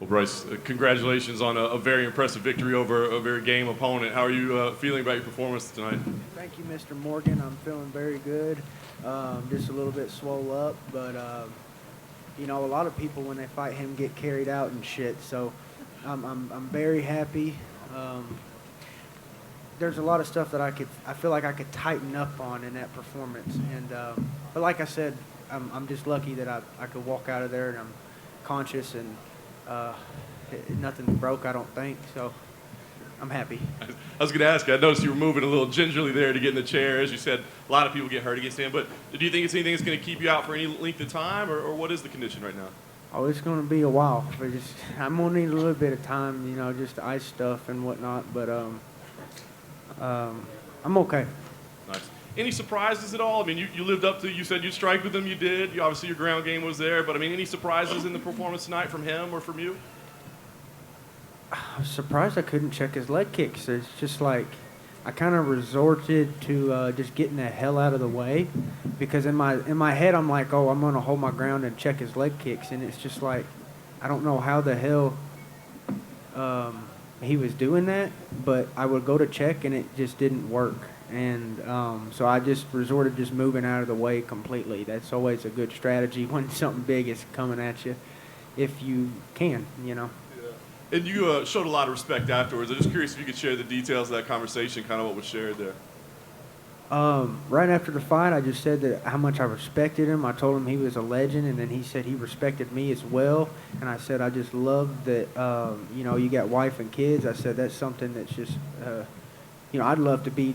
Well, Bryce, congratulations on a very impressive victory over a very game opponent. How are you feeling about your performance tonight? Thank you, Mr. Morgan. I'm feeling very good. Just a little bit swole up, but you know, a lot of people when they fight him get carried out and shit. So I'm very happy. There's a lot of stuff that I feel like I could tighten up on in that performance. And but like I said, I'm just lucky that I could walk out of there and I'm conscious and nothing broke, I don't think. So I'm happy. I was going to ask you, I noticed you were moving a little gingerly there to get in the chair. As you said, a lot of people get hurt against him. But do you think it's anything that's going to keep you out for any length of time, or what is the condition right now? Oh, it's going to be a while. But I'm going to need a little bit of time, you know, just ice stuff and whatnot. But I'm okay. Nice. Any surprises at all? I mean, you lived up to, you said you'd strike with him, you did. Obviously, your ground game was there. But, I mean, any surprises in the performance tonight from him or from you? I was surprised I couldn't check his leg kicks. It's just like I kind of resorted to just getting the hell out of the way because in my head I'm like, oh, I'm going to hold my ground and check his leg kicks. And it's just like I don't know how the hell he was doing that, but I would go to check and it just didn't work. And so I just resorted just moving out of the way completely. That's always a good strategy when something big is coming at you, if you can, you know. Yeah. And you showed a lot of respect afterwards. I'm just curious if you could share the details of that conversation, kind of what was shared there. Right after the fight, I just said that how much I respected him. I told him he was a legend, and then he said he respected me as well. And I said I just love that, you know, you got wife and kids. I said that's something that's just, you know, I'd love to be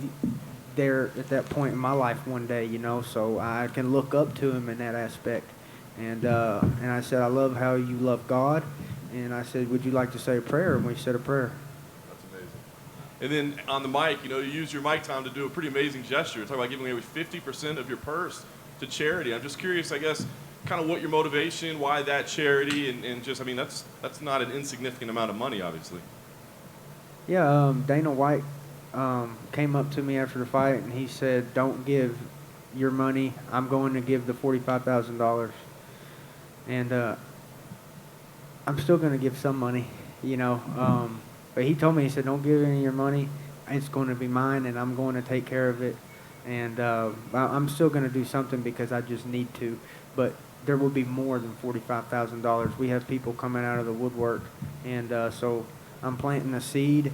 there at that point in my life one day, you know, so I can look up to him in that aspect. And I said I love how you love God. And I said, would you like to say a prayer? And we said a prayer. That's amazing. And then on the mic, you know, you use your mic time to do a pretty amazing gesture. Talk about giving away 50% of your purse to charity. I'm just curious, I guess, kind of what your motivation, why that charity, and just, I mean, that's not an insignificant amount of money, obviously. Yeah, Dana White came up to me after the fight, and he said, don't give your money. I'm going to give the $45,000. And I'm still going to give some money, you know. But he told me, he said, don't give any of your money. It's going to be mine, and I'm going to take care of it. And I'm still going to do something because I just need to. But there will be more than $45,000. We have people coming out of the woodwork. And so I'm planting a seed,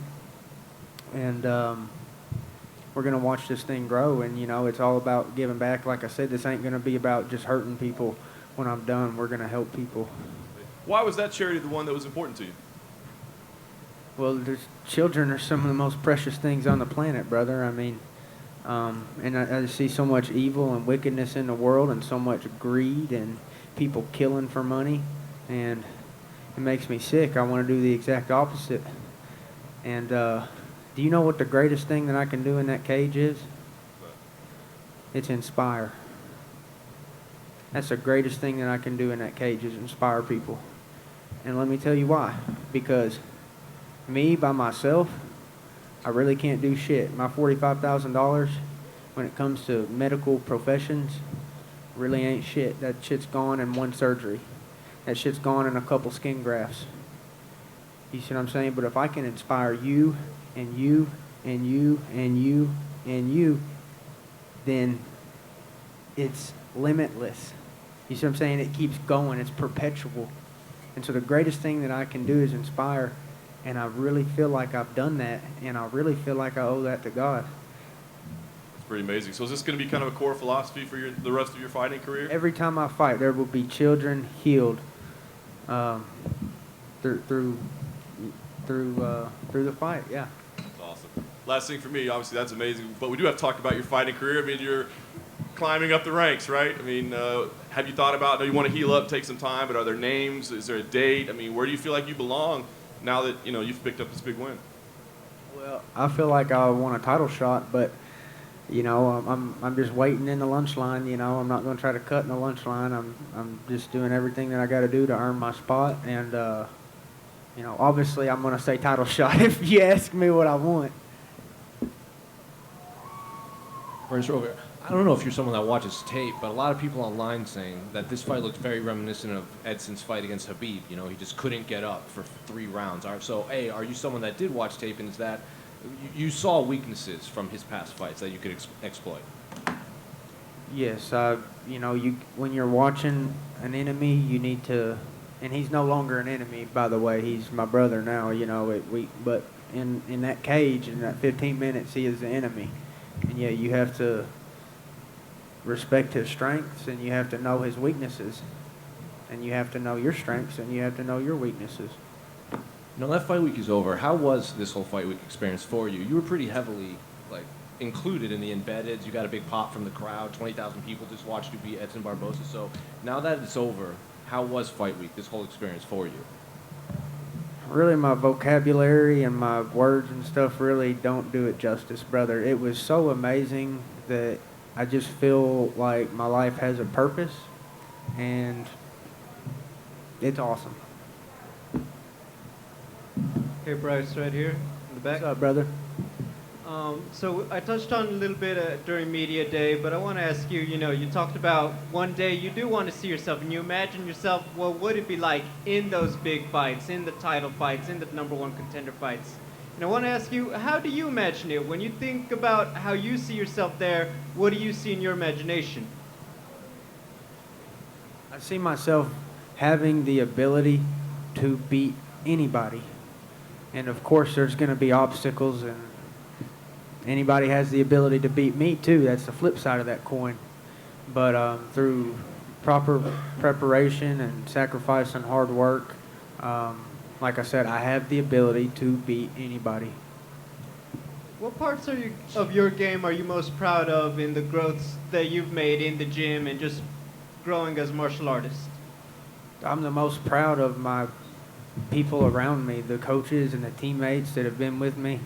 and we're going to watch this thing grow. And, you know, it's all about giving back. Like I said, this ain't going to be about just hurting people. When I'm done, we're going to help people. Why was that charity the one that was important to you? Well, children are some of the most precious things on the planet, brother. I mean, and I see so much evil and wickedness in the world and so much greed and people killing for money. And it makes me sick. I want to do the exact opposite. And do you know what the greatest thing that I can do in that cage is? It's inspire. That's the greatest thing that I can do in that cage is inspire people. And let me tell you why. Because me, by myself, I really can't do shit. My $45,000, when it comes to medical professions, really ain't shit. That shit's gone in one surgery. That shit's gone in a couple skin grafts. You see what I'm saying? But if I can inspire you and you and you and you and you, then it's limitless. You see what I'm saying? It keeps going. It's perpetual. And so the greatest thing that I can do is inspire. And I really feel like I've done that. And I really feel like I owe that to God. That's pretty amazing. So is this going to be kind of a core philosophy for the rest of your fighting career? Every time I fight, there will be children healed through the fight. Yeah. That's awesome. Last thing for me, obviously that's amazing. But we do have to talk about your fighting career. I mean, you're climbing up the ranks, right? I mean, have you thought about, I know you want to heal up, take some time, but are there names? Is there a date? I mean, where do you feel like you belong now that, you know, you've picked up this big win? Well, I feel like I want a title shot, but, you know, I'm just waiting in the lunch line, you know. I'm not going to try to cut in the lunch line. I'm just doing everything that I got to do to earn my spot. And, you know, obviously I'm going to say title shot if you ask me what I want. Bryce, I don't know if you're someone that watches tape, but a lot of people online saying that this fight looks very reminiscent of Edson's fight against Habib. You know, he just couldn't get up for 3 rounds. So, A, are you someone that did watch tape, and is that you saw weaknesses from his past fights that you could exploit? Yes, you know, when you're watching an enemy, you need to, and he's no longer an enemy, by the way. He's my brother now. You know, but in that cage, in that 15 minutes, he is the enemy, and yeah, you have to respect his strengths, and you have to know his weaknesses, and you have to know your strengths, and you have to know your weaknesses. Now that fight week is over. How was this whole fight week experience for you? You were pretty heavily included in the embeddeds. You got a big pop from the crowd. 20,000 people just watched you beat Edson Barboza. So now that it's over, how was fight week? This whole experience for you? Really, my vocabulary and my words and stuff really don't do it justice, brother. It was so amazing that I just feel like my life has a purpose, and it's awesome. Hey, Bryce, right here in the back. What's up, brother? So I touched on a little bit during media day, but I want to ask you, you talked about one day you do want to see yourself, and you imagine yourself, what would it be like in those big fights, in the title fights, in the #1 contender fights? And I want to ask you, how do you imagine it? When you think about how you see yourself there, what do you see in your imagination? I see myself having the ability to beat anybody. And of course, there's going to be obstacles, and anybody has the ability to beat me too. That's the flip side of that coin. But through proper preparation and sacrifice and hard work, like I said, I have the ability to beat anybody. What parts of your game are you most proud of in the growths that you've made in the gym and just growing as a martial artist? I'm the most proud of my people around me, the coaches and the teammates that have been with me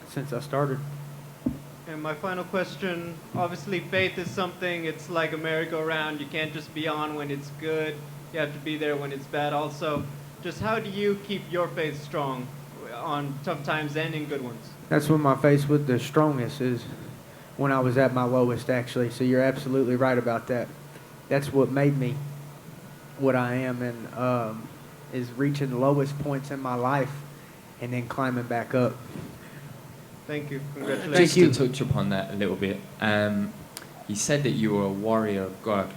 since I started. And my final question, obviously faith is something, it's like a merry-go-round. You can't just be on when it's good. You have to be there when it's bad also. Just how do you keep your faith strong on tough times and in good ones? That's when my faith was the strongest, is when I was at my lowest, actually. So you're absolutely right about that. That's what made me what I am, and is reaching the lowest points in my life and then climbing back up. Thank you. Congratulations. Thank you. Just to touch upon that a little bit, you said that you were a warrior of God,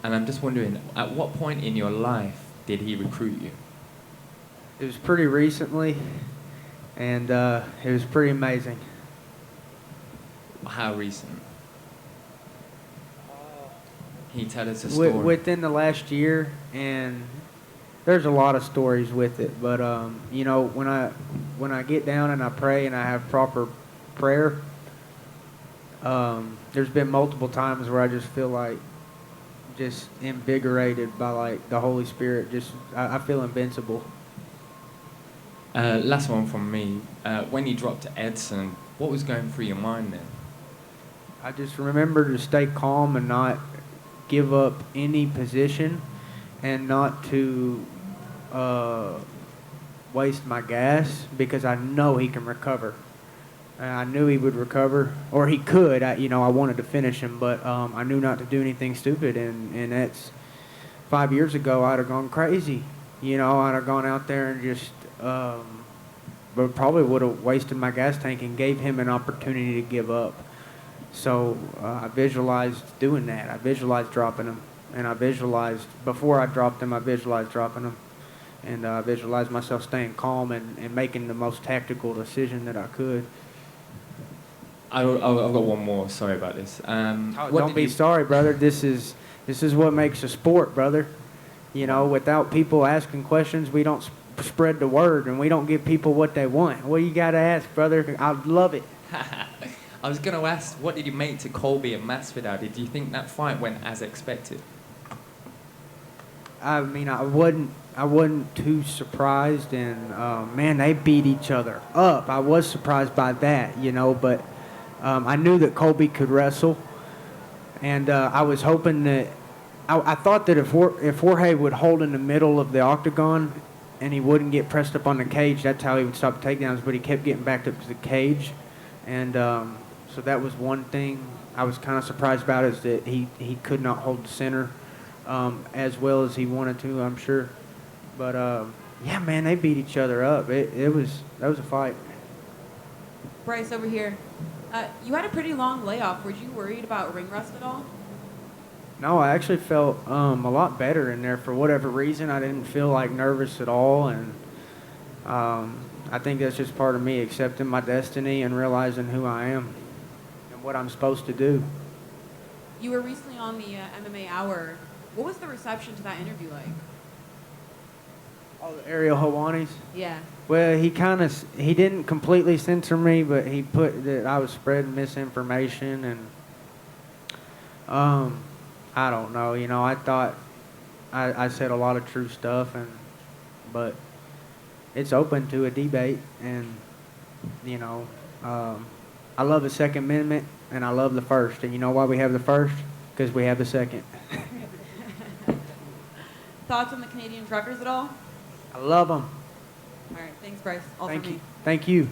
and I'm just wondering, at what point in your life did he recruit you? It was pretty recently, and it was pretty amazing. How recent? Can you tell us a story? Within the last year, and there's a lot of stories with it, but when I get down and I pray and I have proper prayer, there's been multiple times where I just feel like just invigorated by like the Holy Spirit. I feel invincible. Last one from me. When you dropped to Edson, what was going through your mind then? I just remember to stay calm and not give up any position, and not to waste my gas, because I know he can recover. And I knew he would recover, or he could. I wanted to finish him, but I knew not to do anything stupid. And that's 5 years ago. I'd have gone crazy. I'd have gone out there and just, but probably would have wasted my gas tank and gave him an opportunity to give up. So I visualized doing that. I visualized dropping him, and I visualized before I dropped him. I visualized dropping him. And I visualized myself staying calm and making the most tactical decision that I could. I've got one more. Sorry about this. Don't be sorry, brother. This is what makes a sport, brother. Without people asking questions, we don't spread the word, and we don't give people what they want. What you got to ask, brother? I love it. I was going to ask, what did you make to Colby and Masvidal? Did you think that fight went as expected? I mean, I wasn't too surprised, and man, they beat each other up. I was surprised by that, but I knew that Colby could wrestle, and I was hoping that I thought that if Jorge would hold in the middle of the octagon and he wouldn't get pressed up on the cage, that's how he would stop takedowns. But he kept getting backed up to the cage, and So that was one thing I was kind of surprised about, is that he could not hold the center as well as he wanted to, I'm sure. But yeah, man, they beat each other up. That was a fight. Bryce, over here. You had a pretty long layoff. Were you worried about ring rust at all? No, I actually felt a lot better in there for whatever reason. I didn't feel like nervous at all, and I think that's just part of me accepting my destiny and realizing who I am and what I'm supposed to do. You were recently on the MMA Hour. What was the reception to that interview like? Oh, the Ariel Hawani's? Yeah. Well, he didn't completely censor me, but he put that I was spreading misinformation, and I don't know. You know, I thought I said a lot of true stuff, but it's open to a debate, and you know, I love the Second Amendment and I love the First, and you know why we have the First? Because we have the Second. Thoughts on the Canadian truckers at all? I love them. All right, thanks, Bryce. All Thank for you. me. Thank you.